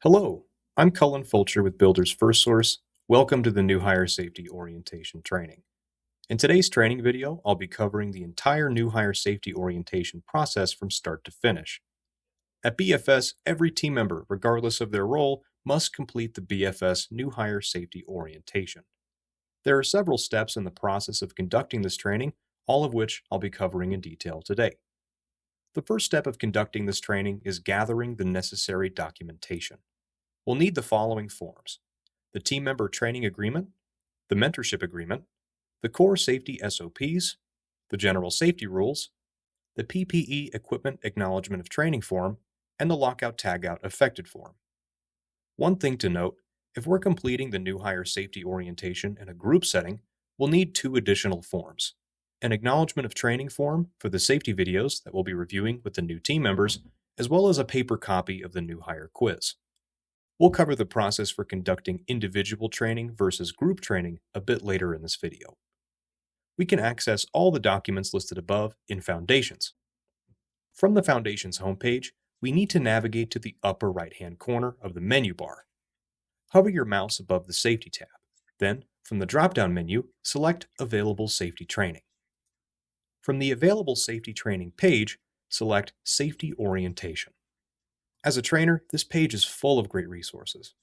Hello, I'm Cullen Fulcher with Builders First Source. Welcome to the New Hire Safety Orientation Training. In today's training video, I'll be covering the entire New Hire Safety Orientation process from start to finish. At BFS, every team member, regardless of their role, must complete the BFS New Hire Safety Orientation. There are several steps in the process of conducting this training, all of which I'll be covering in detail today. The first step of conducting this training is gathering the necessary documentation. We'll need the following forms: the Team Member Training Agreement, the Mentorship Agreement, the Core Safety SOPs, the General Safety Rules, the PPE Equipment Acknowledgement of Training Form, and the Lockout Tagout Affected Form. One thing to note, if we're completing the New Hire Safety Orientation in a group setting, we'll need two additional forms: an Acknowledgement of Training form for the safety videos that we'll be reviewing with the new team members, as well as a paper copy of the New Hire Quiz. We'll cover the process for conducting individual training versus group training a bit later in this video. We can access all the documents listed above in Foundations. From the Foundations homepage, we need to navigate to the upper right-hand corner of the menu bar. Hover your mouse above the Safety tab. Then, from the drop-down menu, select Available Safety Training. From the Available Safety Training page, select Safety Orientation. As a trainer, this page is full of great resources.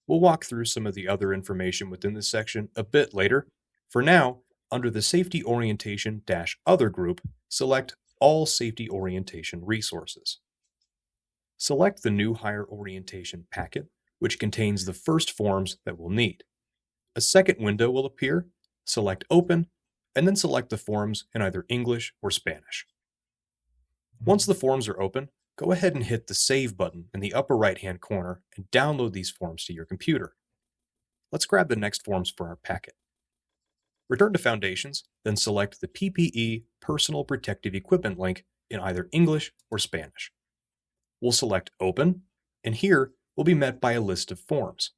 We'll walk through some of the other information within this section a bit later. For now, under the Safety Orientation-Other group, select All Safety Orientation Resources. Select the New Hire Orientation packet, which contains the first forms that we'll need. A second window will appear. Select Open, and then select the forms in either English or Spanish. Once the forms are open, go ahead and hit the Save button in the upper right-hand corner and download these forms to your computer. Let's grab the next forms for our packet. Return to Foundations, then select the PPE Personal Protective Equipment link in either English or Spanish. We'll select Open, and here we'll be met by a list of forms.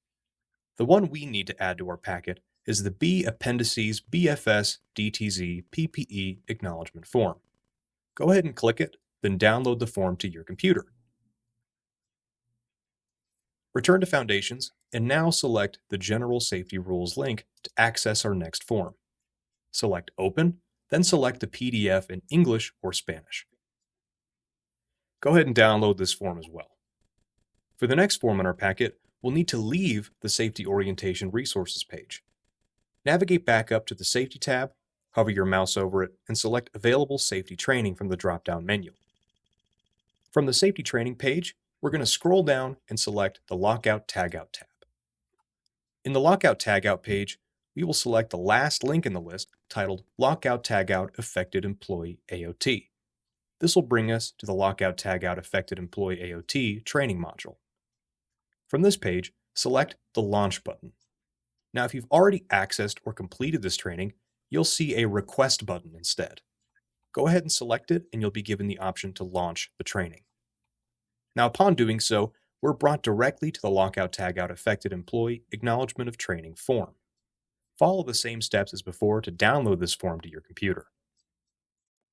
The one we need to add to our packet is the B Appendices BFS DTZ PPE Acknowledgement Form. Go ahead and click it, then download the form to your computer. Return to Foundations, and now select the General Safety Rules link to access our next form. Select Open, then select the PDF in English or Spanish. Go ahead and download this form as well. For the next form in our packet, we'll need to leave the Safety Orientation Resources page. Navigate back up to the Safety tab, hover your mouse over it, and select Available Safety Training from the drop-down menu. From the Safety Training page, we're going to scroll down and select the Lockout Tagout tab. In the Lockout Tagout page, we will select the last link in the list titled Lockout Tagout Affected Employee AOT. This will bring us to the Lockout Tagout Affected Employee AOT training module. From this page, select the Launch button. Now, if you've already accessed or completed this training, you'll see a Request button instead. Go ahead and select it, and you'll be given the option to launch the training. Now, upon doing so, we're brought directly to the Lockout Tagout Affected Employee Acknowledgement of Training form. Follow the same steps as before to download this form to your computer.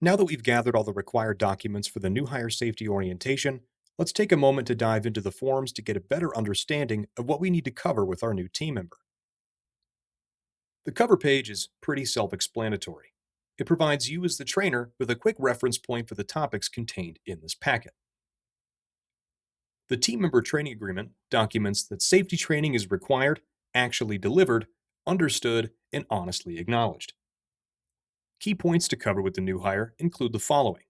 Now that we've gathered all the required documents for the New Hire Safety Orientation, let's take a moment to dive into the forms to get a better understanding of what we need to cover with our new team member. The cover page is pretty self-explanatory. It provides you as the trainer with a quick reference point for the topics contained in this packet. The Team Member Training Agreement documents that safety training is required, actually delivered, understood, and honestly acknowledged. Key points to cover with the new hire include the following: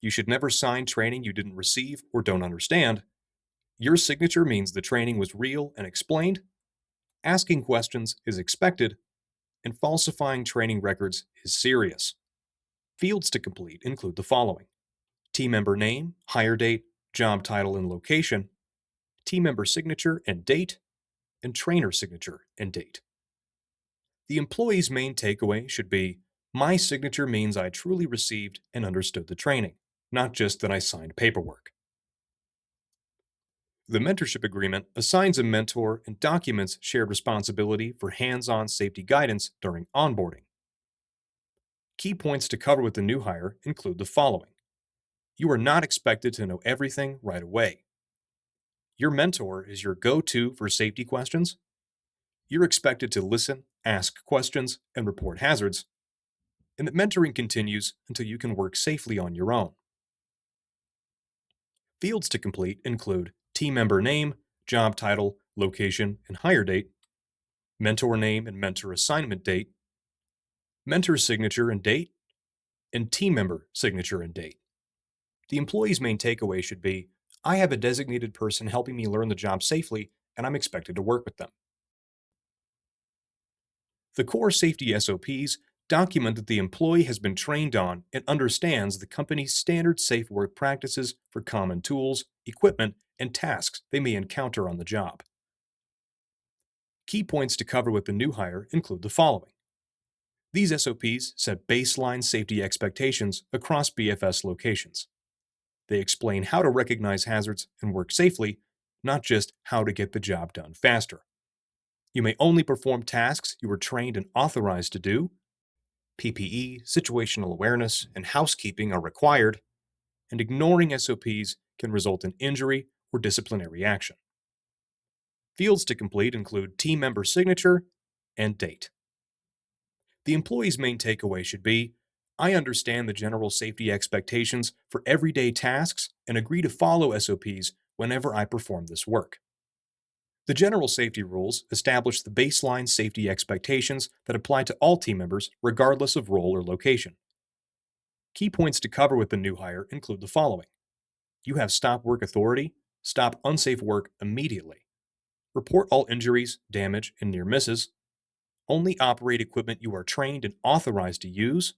you should never sign training you didn't receive or don't understand. Your signature means the training was real and explained. Asking questions is expected. And falsifying training records is serious. Fields to complete include the following: team member name, hire date, job title and location, team member signature and date, and trainer signature and date. The employee's main takeaway should be, my signature means I truly received and understood the training, not just that I signed paperwork. The mentorship agreement assigns a mentor and documents shared responsibility for hands-on safety guidance during onboarding. Key points to cover with the new hire include the following: you are not expected to know everything right away. Your mentor is your go-to for safety questions. You're expected to listen, ask questions, and report hazards, and that mentoring continues until you can work safely on your own. Fields to complete include team member name, job title, location, and hire date, mentor name and mentor assignment date, mentor signature and date, and team member signature and date. The employee's main takeaway should be, I have a designated person helping me learn the job safely, and I'm expected to work with them. The core safety SOPs document that the employee has been trained on and understands the company's standard safe work practices for common tools, equipment, and tasks they may encounter on the job. Key points to cover with the new hire include the following. These SOPs set baseline safety expectations across BFS locations. They explain how to recognize hazards and work safely, not just how to get the job done faster. You may only perform tasks you were trained and authorized to do. PPE, situational awareness, and housekeeping are required, and ignoring SOPs can result in injury or disciplinary action. Fields to complete include team member signature and date. The employee's main takeaway should be, I understand the general safety expectations for everyday tasks and agree to follow SOPs whenever I perform this work. The general safety rules establish the baseline safety expectations that apply to all team members regardless of role or location. Key points to cover with the new hire include the following. You have stop work authority. Stop unsafe work immediately. Report all injuries, damage, and near misses. Only operate equipment you are trained and authorized to use.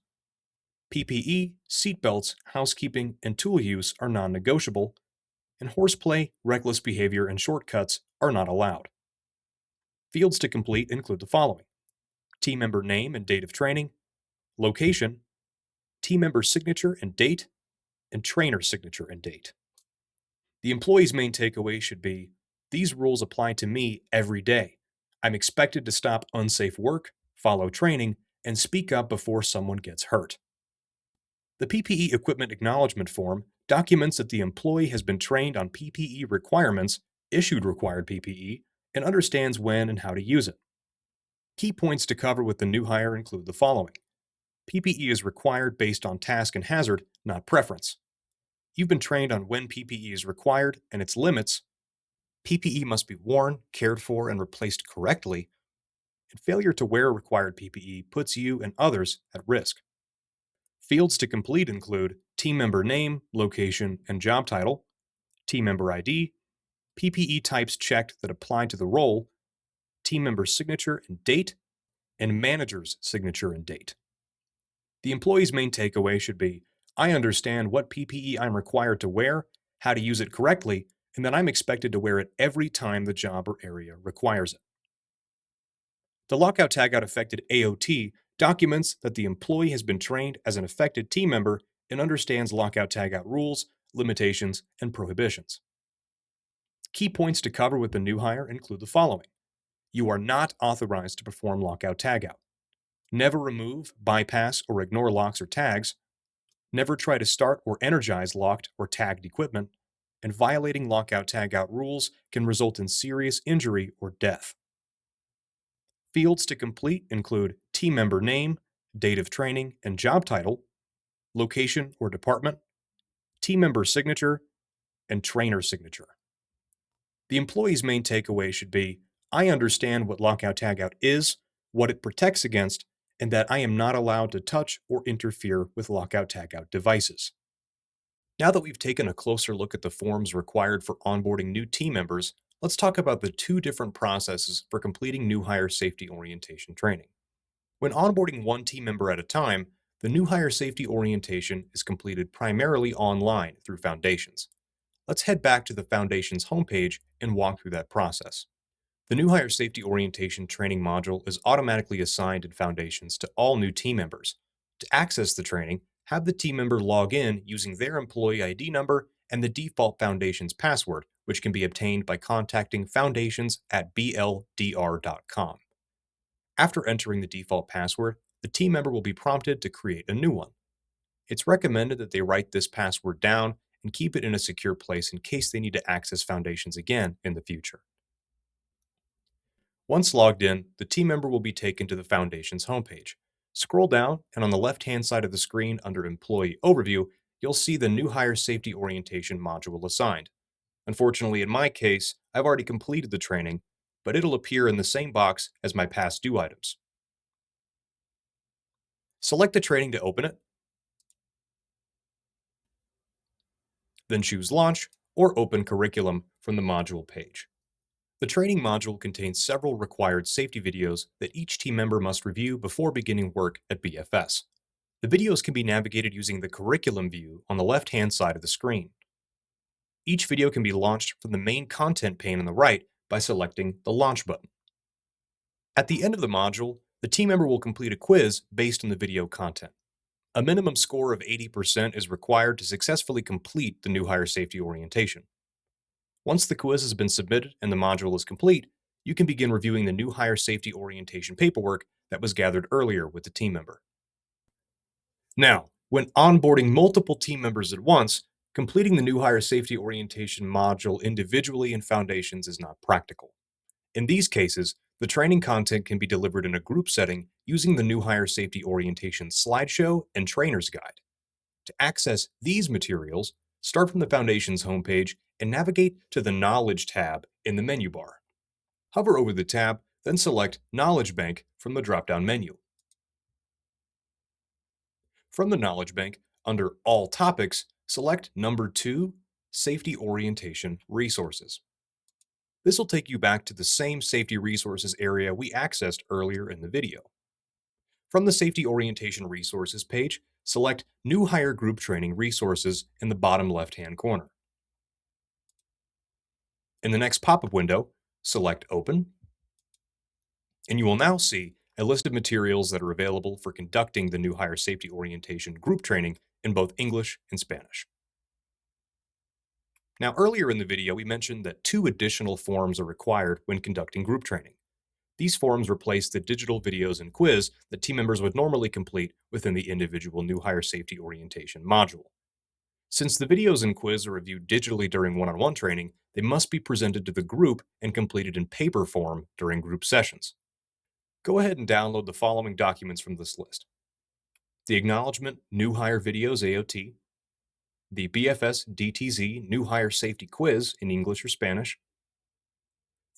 PPE, seatbelts, housekeeping, and tool use are non-negotiable, and horseplay, reckless behavior, and shortcuts are not allowed. Fields to complete include the following. Team member name and date of training, location, team member signature and date, and trainer signature and date. The employee's main takeaway should be, these rules apply to me every day. I'm expected to stop unsafe work, follow training, and speak up before someone gets hurt. The PPE Equipment Acknowledgement Form documents that the employee has been trained on PPE requirements, issued required PPE, and understands when and how to use it. Key points to cover with the new hire include the following. PPE is required based on task and hazard, not preference. You've been trained on when PPE is required and its limits. PPE must be worn, cared for, and replaced correctly, and failure to wear required PPE puts you and others at risk. Fields to complete include team member name, location, and job title, team member ID, PPE types checked that apply to the role, team member signature and date, and manager's signature and date. The employee's main takeaway should be, I understand what PPE I'm required to wear, how to use it correctly, and that I'm expected to wear it every time the job or area requires it. The Lockout Tagout Affected AOT documents that the employee has been trained as an affected team member and understands lockout tagout rules, limitations, and prohibitions. Key points to cover with the new hire include the following. You are not authorized to perform lockout tagout. Never remove, bypass, or ignore locks or tags. Never try to start or energize locked or tagged equipment. And violating lockout tagout rules can result in serious injury or death. Fields to complete include team member name, date of training and job title, location or department, team member signature, and trainer signature. The employee's main takeaway should be, I understand what lockout tagout is, what it protects against, and that I am not allowed to touch or interfere with lockout tagout devices. Now that we've taken a closer look at the forms required for onboarding new team members, let's talk about the two different processes for completing new hire safety orientation training. When onboarding one team member at a time, the new hire safety orientation is completed primarily online through Foundations. Let's head back to the Foundations homepage and walk through that process. The new hire safety orientation training module is automatically assigned in Foundations to all new team members. To access the training, have the team member log in using their employee ID number and the default Foundations password, which can be obtained by contacting foundations@bldr.com. After entering the default password, the team member will be prompted to create a new one. It's recommended that they write this password down and keep it in a secure place in case they need to access Foundations again in the future. Once logged in, the team member will be taken to the Foundations homepage. Scroll down, and on the left-hand side of the screen under Employee Overview, you'll see the New Hire Safety Orientation module assigned. Unfortunately, in my case, I've already completed the training, but it'll appear in the same box as my past due items. Select the training to open it, then choose Launch or Open Curriculum from the module page. The training module contains several required safety videos that each team member must review before beginning work at BFS. The videos can be navigated using the curriculum view on the left-hand side of the screen. Each video can be launched from the main content pane on the right by selecting the Launch button. At the end of the module, the team member will complete a quiz based on the video content. A minimum score of 80% is required to successfully complete the New Hire Safety Orientation. Once the quiz has been submitted and the module is complete, you can begin reviewing the New Hire Safety Orientation paperwork that was gathered earlier with the team member. Now, when onboarding multiple team members at once, completing the New Hire Safety Orientation module individually in Foundations is not practical. In these cases, the training content can be delivered in a group setting using the New Hire Safety Orientation slideshow and trainer's guide. To access these materials, start from the Foundations homepage and navigate to the Knowledge tab in the menu bar. Hover over the tab, then select Knowledge Bank from the drop-down menu. From the Knowledge Bank, under All Topics, select number 2, Safety Orientation Resources. This will take you back to the same Safety Resources area we accessed earlier in the video. From the Safety Orientation Resources page, select New Hire Group Training Resources in the bottom left-hand corner. In the next pop-up window, select Open, and you will now see a list of materials that are available for conducting the New Hire Safety Orientation group training in both English and Spanish. Now, earlier in the video, we mentioned that 2 additional forms are required when conducting group training. These forms replace the digital videos and quiz that team members would normally complete within the individual New Hire Safety Orientation module. Since the videos and quiz are reviewed digitally during one-on-one training, they must be presented to the group and completed in paper form during group sessions. Go ahead and download the following documents from this list: the Acknowledgement New Hire Videos AOT, the BFS DTZ New Hire Safety Quiz in English or Spanish,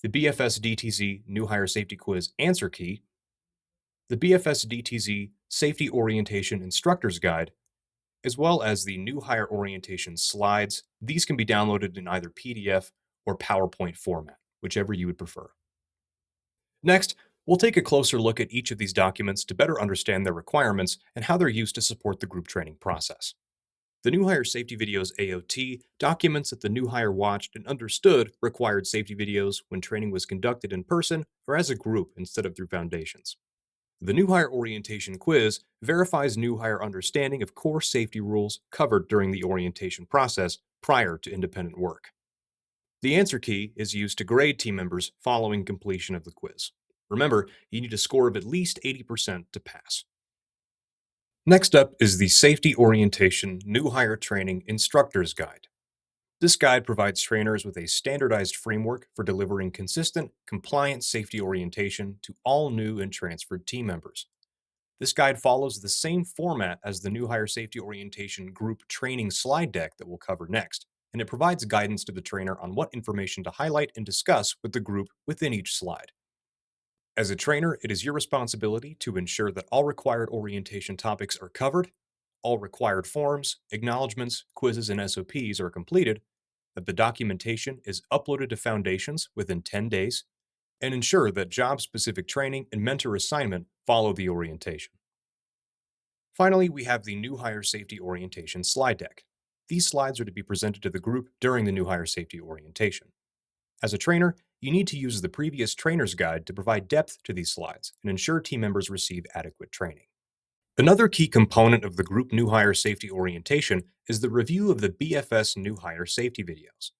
the BFS DTZ New Hire Safety Quiz Answer Key, the BFS DTZ Safety Orientation Instructor's Guide, as well as the New Hire Orientation slides. These can be downloaded in either PDF or PowerPoint format, whichever you would prefer. Next, we'll take a closer look at each of these documents to better understand their requirements and how they're used to support the group training process. The New Hire Safety Videos AOT documents that the new hire watched and understood required safety videos when training was conducted in person or as a group instead of through Foundations. The New Hire Orientation Quiz verifies new hire understanding of core safety rules covered during the orientation process prior to independent work. The Answer Key is used to grade team members following completion of the quiz. Remember, you need a score of at least 80% to pass. Next up is the Safety Orientation New Hire Training Instructor's Guide. This guide provides trainers with a standardized framework for delivering consistent, compliant safety orientation to all new and transferred team members. This guide follows the same format as the New Hire Safety Orientation Group Training slide deck that we'll cover next, and it provides guidance to the trainer on what information to highlight and discuss with the group within each slide. As a trainer, it is your responsibility to ensure that all required orientation topics are covered, all required forms, acknowledgments, quizzes, and SOPs are completed, that the documentation is uploaded to Foundations within 10 days, and ensure that job-specific training and mentor assignment follow the orientation. Finally, we have the New Hire Safety Orientation slide deck. These slides are to be presented to the group during the New Hire Safety Orientation. As a trainer, you need to use the previous trainer's guide to provide depth to these slides and ensure team members receive adequate training. Another key component of the group New Hire Safety Orientation is the review of the BFS New Hire Safety videos.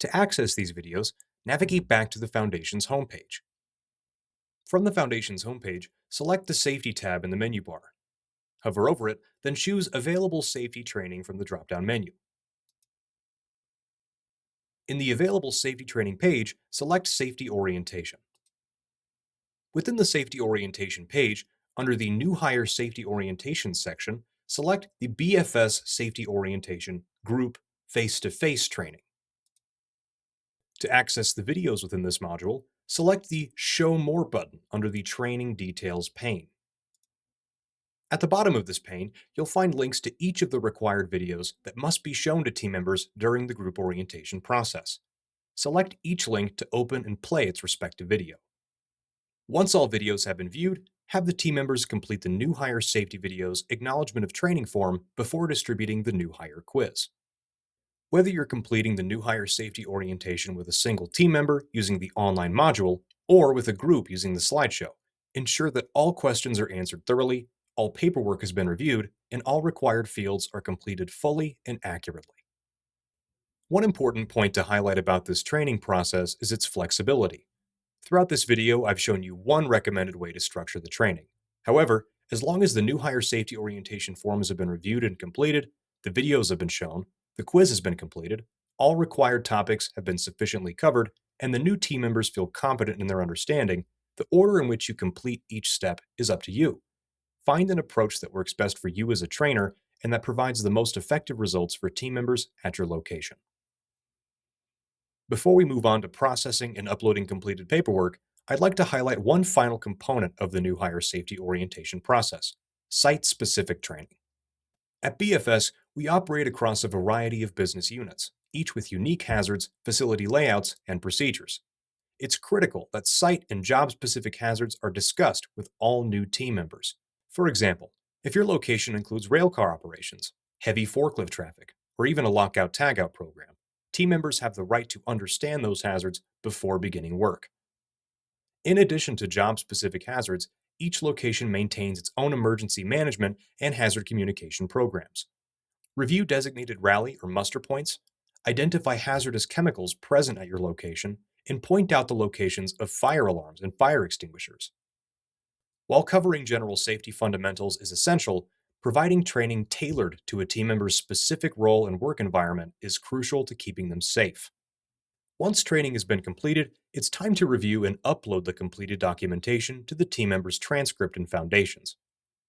To access these videos, navigate back to the Foundations homepage. From the Foundations homepage, select the Safety tab in the menu bar. Hover over it, then choose Available Safety Training from the drop-down menu. In the Available Safety Training page, select Safety Orientation. Within the Safety Orientation page, under the New Hire Safety Orientation section, select the BFS Safety Orientation Group Face-to-Face Training. To access the videos within this module, select the Show More button under the Training Details pane. At the bottom of this pane, you'll find links to each of the required videos that must be shown to team members during the group orientation process. Select each link to open and play its respective video. Once all videos have been viewed, have the team members complete the New Hire Safety Videos Acknowledgement of Training form before distributing the New Hire quiz. Whether you're completing the New Hire Safety Orientation with a single team member using the online module or with a group using the slideshow, ensure that all questions are answered thoroughly, all paperwork has been reviewed, and all required fields are completed fully and accurately. One important point to highlight about this training process is its flexibility. Throughout this video, I've shown you one recommended way to structure the training. However, as long as the New Hire Safety Orientation forms have been reviewed and completed, the videos have been shown, the quiz has been completed, all required topics have been sufficiently covered, and the new team members feel confident in their understanding, the order in which you complete each step is up to you. Find an approach that works best for you as a trainer and that provides the most effective results for team members at your location. Before we move on to processing and uploading completed paperwork, I'd like to highlight one final component of the New Hire Safety Orientation process: site-specific training. At BFS, we operate across a variety of business units, each with unique hazards, facility layouts, and procedures. It's critical that site and job-specific hazards are discussed with all new team members. For example, if your location includes railcar operations, heavy forklift traffic, or even a lockout-tagout program, team members have the right to understand those hazards before beginning work. In addition to job-specific hazards, each location maintains its own emergency management and hazard communication programs. Review designated rally or muster points, identify hazardous chemicals present at your location, and point out the locations of fire alarms and fire extinguishers. While covering general safety fundamentals is essential, providing training tailored to a team member's specific role and work environment is crucial to keeping them safe. Once training has been completed, it's time to review and upload the completed documentation to the team member's transcript and foundations.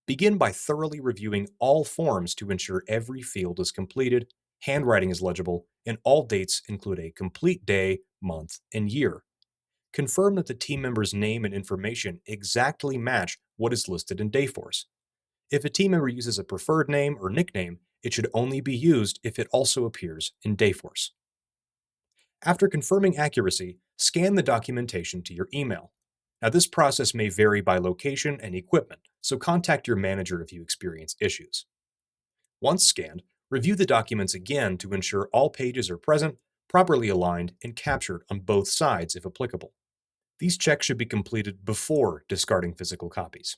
Begin by thoroughly reviewing all forms to ensure every field is completed, handwriting is legible, and all dates include a complete day, month, and year. Confirm that the team member's name and information exactly match what is listed in Dayforce. If a team member uses a preferred name or nickname, it should only be used if it also appears in Dayforce. After confirming accuracy, scan the documentation to your email. Now, this process may vary by location and equipment, so contact your manager if you experience issues. Once scanned, review the documents again to ensure all pages are present, properly aligned, and captured on both sides if applicable. These checks should be completed before discarding physical copies.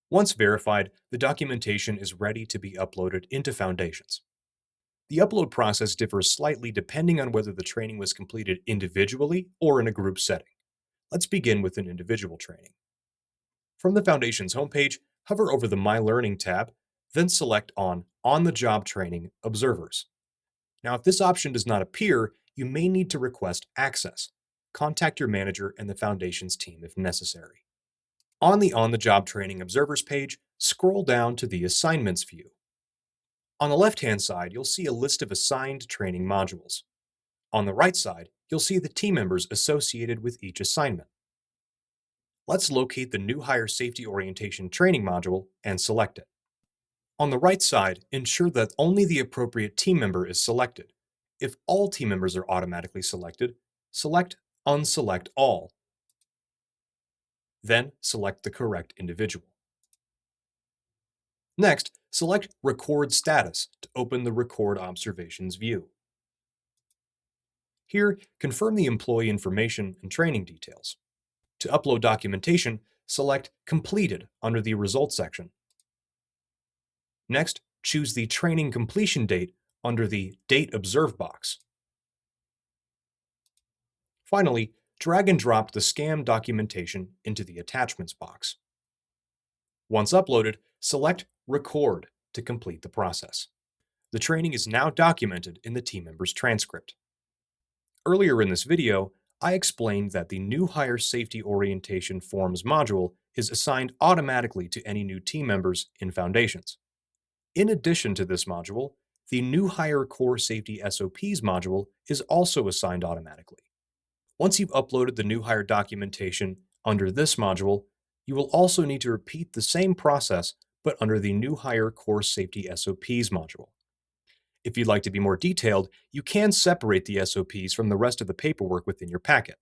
Once verified, the documentation is ready to be uploaded into Foundations. The upload process differs slightly depending on whether the training was completed individually or in a group setting. Let's begin with an individual training. From the Foundations homepage, hover over the My Learning tab, then select On the Job Training Observers. Now, if this option does not appear, you may need to request access. Contact your manager and the Foundations team if necessary. On the Job Training Observers page, scroll down to the Assignments view. On the left-hand side, you'll see a list of assigned training modules. On the right side, you'll see the team members associated with each assignment. Let's locate the New Hire Safety Orientation training module and select it. On the right side, ensure that only the appropriate team member is selected. If all team members are automatically selected, select Unselect All. Then select the correct individual. Next, select Record Status to open the Record Observations view. Here, confirm the employee information and training details. To upload documentation, select Completed under the Results section. Next, choose the training completion date under the Date Observed box. Finally, drag and drop the scanned documentation into the Attachments box. Once uploaded, select Record to complete the process. The training is now documented in the team member's transcript. Earlier in this video, I explained that the New Hire Safety Orientation Forms module is assigned automatically to any new team members in Foundations. In addition to this module, the New Hire Core Safety SOPs module is also assigned automatically. Once you've uploaded the New Hire documentation under this module, you will also need to repeat the same process but under the New Hire Core Safety SOPs module. If you'd like to be more detailed, you can separate the SOPs from the rest of the paperwork within your packet.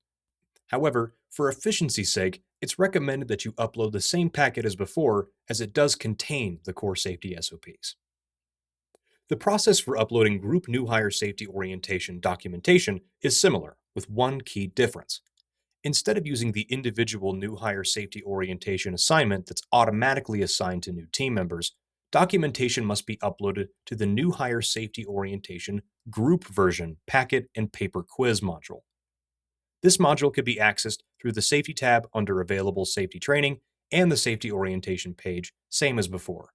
However, for efficiency's sake, it's recommended that you upload the same packet as before, as it does contain the core safety SOPs. The process for uploading group new hire safety orientation documentation is similar, with one key difference. Instead of using the individual new hire safety orientation assignment that's automatically assigned to new team members, documentation must be uploaded to the new hire safety orientation group version packet and paper quiz module. This module can be accessed through the Safety tab under Available Safety Training and the Safety Orientation page, same as before.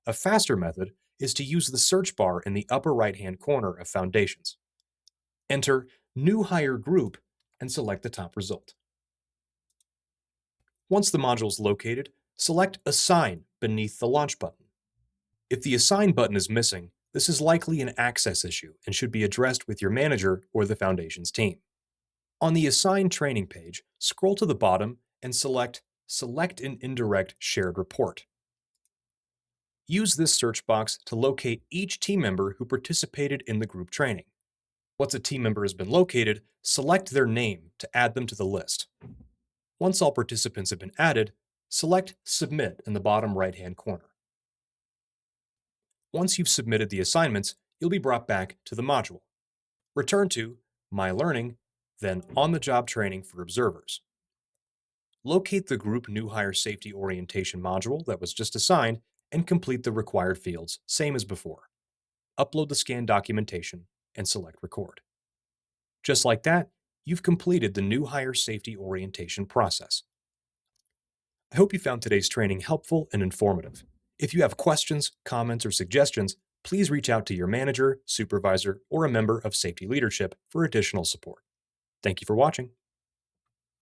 A faster method is to use the search bar in the upper right-hand corner of Foundations. Enter New Hire Group and select the top result. Once the module is located, select Assign beneath the Launch button. If the Assign button is missing, this is likely an access issue and should be addressed with your manager or the Foundations team. On the Assign Training page, scroll to the bottom and select an Indirect Shared Report. Use this search box to locate each team member who participated in the group training. Once a team member has been located, select their name to add them to the list. Once all participants have been added, select Submit in the bottom right-hand corner. Once you've submitted the assignments, you'll be brought back to the module. Return to My Learning, then On-the-Job Training for Observers. Locate the Group New Hire Safety Orientation module that was just assigned and complete the required fields, same as before. Upload the scanned documentation and select Record. Just like that, you've completed the New Hire Safety Orientation process. I hope you found today's training helpful and informative. If you have questions, comments, or suggestions, please reach out to your manager, supervisor, or a member of safety leadership for additional support. Thank you for watching.